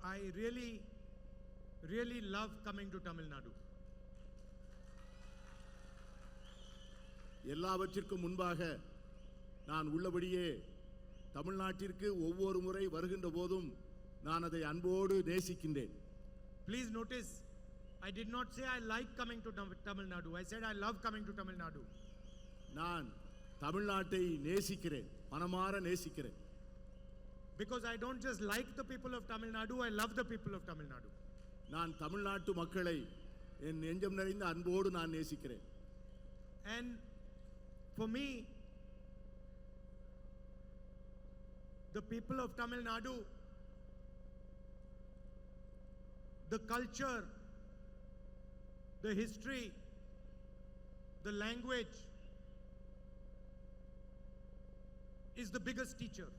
I really love coming to Tamil Nadu. எல்லாவற்றிற்கும் முன்பாக நான் உள்ளபடியே தமிழ்நாட்டிற்கு ஒவ்வொரு முறை வருகின்ற போதும் நான் அதை அன்போடு நேசிக்கின்றேன். Please notice, I did not say I like coming to Tamil Nadu. I said I love coming to Tamil Nadu. நான் தமிழ்நாட்டை நேசிக்கிறேன், மனமார நேசிக்கிறேன். Because I don't just like the people of Tamil Nadu, I love the people of Tamil Nadu. நான் தமிழ்நாட்டு மக்களை என் நெஞ்சம் நிறைந்த அன்போடு நான் நேசிக்கிறேன். And for me, the people of Tamil Nadu, the culture, the history, the language is the biggest teacher.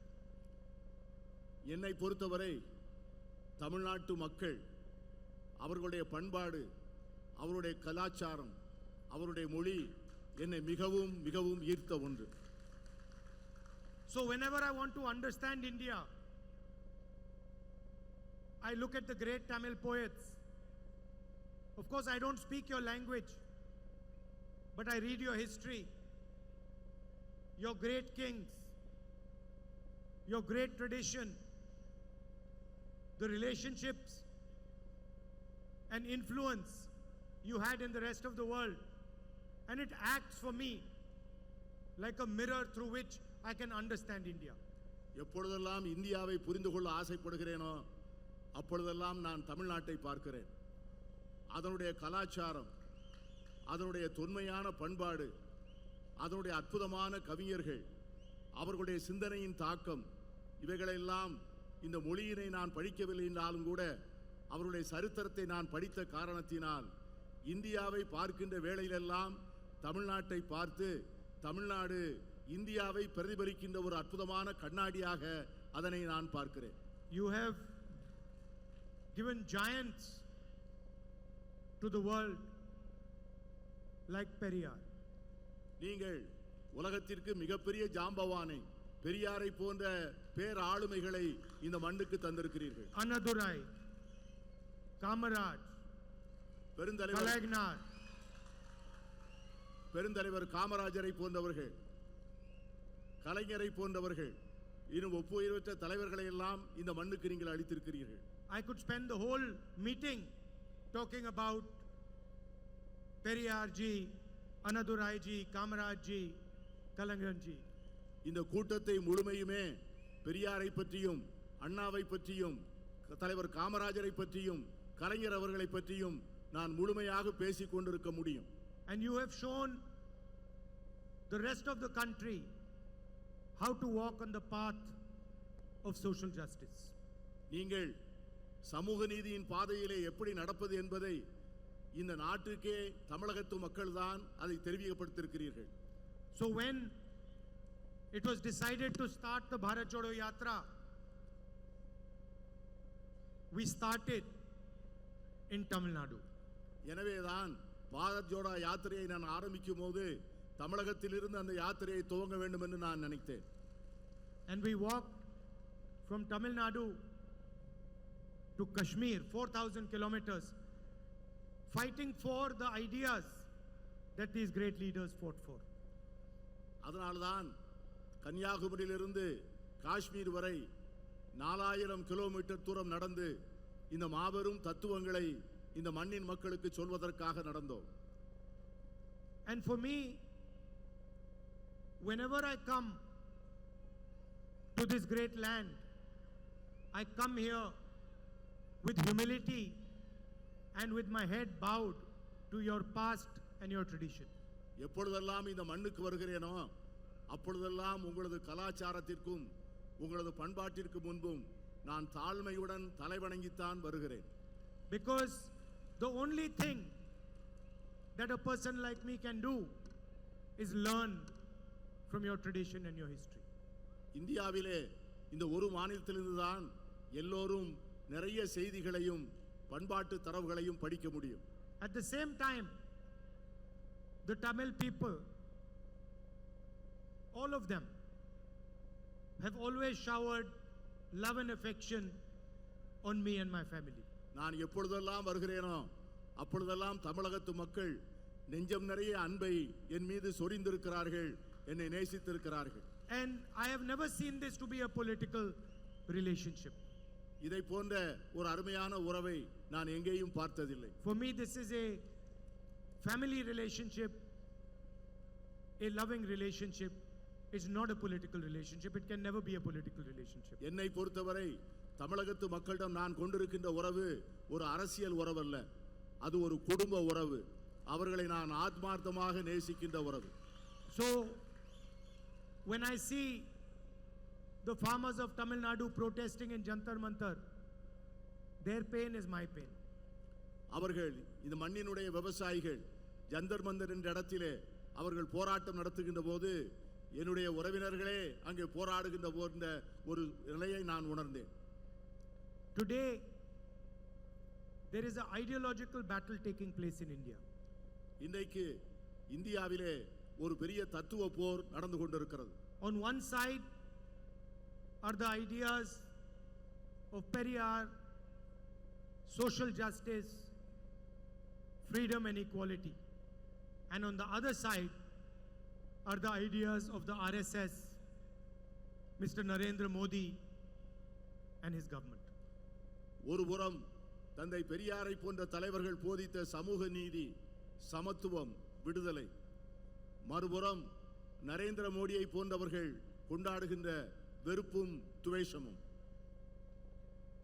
என்னை பொறுத்தவரை தமிழ்நாட்டு மக்கள், அவர்களுடைய பண்பாடு, அவருடைய கலாச்சாரம், அவருடைய மொழி என்னை மிகவும் மிகவும் ஈர்த்த ஒன்று. So whenever I want to understand India, I look at the great Tamil poets. Of course, I don't speak your language, but I read your history, your great kings, your great tradition, the relationships and influence you had in the rest of the world, and it acts for me like a mirror through which I can understand India. எப்பொழுதெல்லாம் இந்தியாவை புரிந்து கொள்ள ஆசைப்படுகிறேனோ அப்பொழுதெல்லாம் நான் தமிழ்நாட்டை பார்க்கிறேன். அதனுடைய கலாச்சாரம், அதனுடைய தொன்மையான பண்பாடு, அதனுடைய அற்புதமான கவிஞர்கள், அவர்களுடைய சிந்தனையின் தாக்கம், இவைகளெல்லாம் இந்த மொழியினை நான் படிக்கவில்லை என்றாலும் கூட அவருடைய சரித்திரத்தை நான் படித்த காரணத்தினால் இந்தியாவை பார்க்கின்ற வேளையிலெல்லாம் தமிழ்நாட்டை பார்த்து தமிழ்நாடு இந்தியாவை பிரதிபலிக்கின்ற ஒரு அற்புதமான கண்ணாடியாக அதனை நான் பார்க்கிறேன். You have given giants to the world like Periyar. நீங்கள் உலகத்திற்கு மிகப்பெரிய ஜாம்பவானை, பெரியாரை போன்ற பேர் ஆளுமைகளை இந்த மண்ணுக்கு தந்திருக்கிறீர்கள். Annadurai, Kamaraj, பெருந்தலைவர் பெருந்தலைவர் காமராஜரை போன்றவர்கள், கலைஞரை போன்றவர்கள், இன்னும் ஒப்புயர்வற்ற தலைவர்களை எல்லாம் இந்த மண்ணுக்கு நீங்கள் அளித்திருக்கிறீர்கள். I could spend the whole meeting talking about Periyar ji, Annadurai ji, Kamaraj ji, Kalaignarji ji. இந்த கூட்டத்தை முழுமையுமே பெரியாரை பற்றியும், அண்ணாவை பற்றியும், தலைவர் காமராஜரை பற்றியும், கலைஞர் அவர்களை பற்றியும் நான் முழுமையாக பேசிக் கொண்டிருக்க முடியும். And you have shown the rest of the country how to walk on the path of social justice. நீங்கள் சமூக நீதியின் பாதையிலே எப்படி நடப்பது என்பதை இந்த நாட்டுக்கே தமிழகத்து மக்கள்தான் அதை தெரிவிக்கப்படுத்தியிருக்கிறீர்கள். So when it was decided to start the Bharat Jodo Yatra, we started in Tamil Nadu. எனவேதான் பாரத் ஜோடோ யாத்திரையை நான் ஆரம்பிக்கும் போது தமிழகத்திலிருந்து அந்த யாத்திரையை துவங்க வேண்டும் என்று நான் நினைத்தேன். And we walked from Tamil Nadu to Kashmir, 4,000 kilometers, fighting for the ideas that these great leaders fought for. அதனால்தான் கன்னியாகுமரியிலிருந்து காஷ்மீர் வரை 4000 கிலோமீட்டர் தூரம் நடந்து இந்த மாபெரும் தத்துவங்களை இந்த மண்ணின் மக்களுக்கு சொல்வதற்காக நடந்தோம். And for me, whenever I come to this great land, I come here with humility and with my head bowed to your past and your tradition. எப்பொழுதெல்லாம் இந்த மண்ணுக்கு வருகிறேனோ அப்பொழுதெல்லாம் உங்களது கலாச்சாரத்திற்கும் உங்களது பண்பாட்டிற்கு முன்பும் நான் தாழ்மையுடன் தலைவணங்கித்தான் வருகிறேன். Because the only thing that a person like me can do is learn from your tradition and your history. இந்தியாவிலே இந்த ஒரு மாநிலத்திலிருந்து தான் எல்லோரும் நிறைய செய்திகளையும் பண்பாட்டு தரவுகளையும் படிக்க முடியும். At the same time, the Tamil people, all of them, have always showered love and affection on me and my family. நான் எப்பொழுதெல்லாம் வருகிறேனோ அப்பொழுதெல்லாம் தமிழகத்து மக்கள் நெஞ்சம் நிறைய அன்பை என் மீது சொரிந்திருக்கிறார்கள், என்னை நேசித்திருக்கிறார்கள். And I have never seen this to be a political relationship. இதை போன்ற ஒரு அருமையான உறவை நான் எங்கேயும் பார்த்ததில்லை. For me, this is a family relationship, a loving relationship. It's not a political relationship. It can never be a political relationship. என்னை பொறுத்தவரை தமிழகத்து மக்களிடம் நான் கொண்டிருக்கின்ற உறவு ஒரு அரசியல் உறவல்ல, அது ஒரு குடும்ப உறவு. அவர்களை நான் ஆத்மார்த்தமாக நேசிக்கின்ற உறவு. So, when I see the farmers of Tamil Nadu protesting in Jantar Mantar, their pain is my pain. அவர்கள் இந்த மண்ணினுடைய விவசாயிகள் ஜந்தர் மந்தர் என்ற இடத்திலே அவர்கள் போராட்டம் நடத்துகின்ற போது என்னுடைய உறவினர்களே அங்கே போராடுகின்ற போன்ற ஒரு நிலையை நான் உணர்ந்தேன். Today, there is an ideological battle taking place in India. இன்றைக்கு இந்தியாவிலே ஒரு பெரிய தத்துவ போர் நடந்து கொண்டிருக்கிறது. On one side are the ideas of Periyar, social justice, freedom and equality. And on the other side are the ideas of the RSS, Mr. Narendra Modi and his government. ஒருபுறம் தந்தை பெரியாரை போன்ற தலைவர்கள் போதித்த சமூக நீதி, சமத்துவம், விடுதலை, மறுபுறம் நரேந்திர மோடியை போன்றவர்கள் கொண்டாடுகின்ற வெறுப்பும் துவேஷமும்.